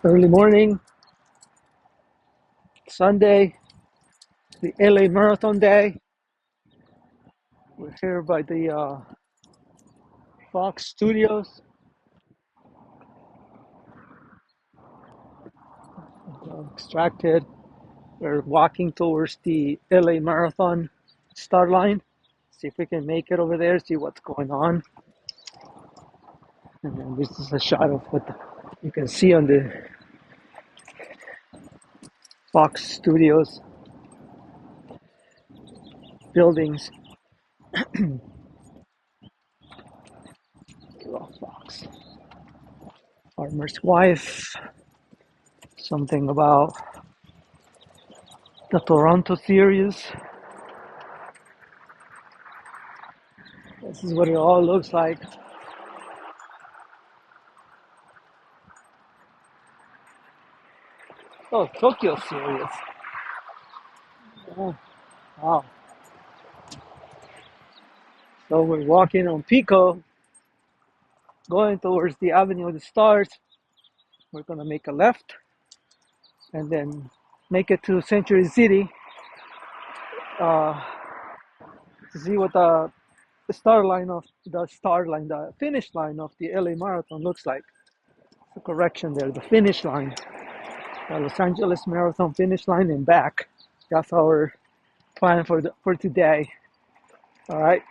Early morning, Sunday, the LA Marathon Day. We're here by the Fox Studios. Extracted. We're walking towards the LA Marathon start line. See if we can make it over there, see what's going on. And then this is a shot of what you can see on the Fox Studios buildings. Fox. Farmer's wife. Something about the Toronto series. This is what it all looks like. Oh, Tokyo series. Oh, wow. So we're walking on Pico, going towards the Avenue of the Stars. We're gonna make a left and then make it to Century City uh, to see what the finish line of the LA Marathon looks like. The correction there, the finish line, the Los Angeles Marathon finish line and back. That's our plan for today. All right.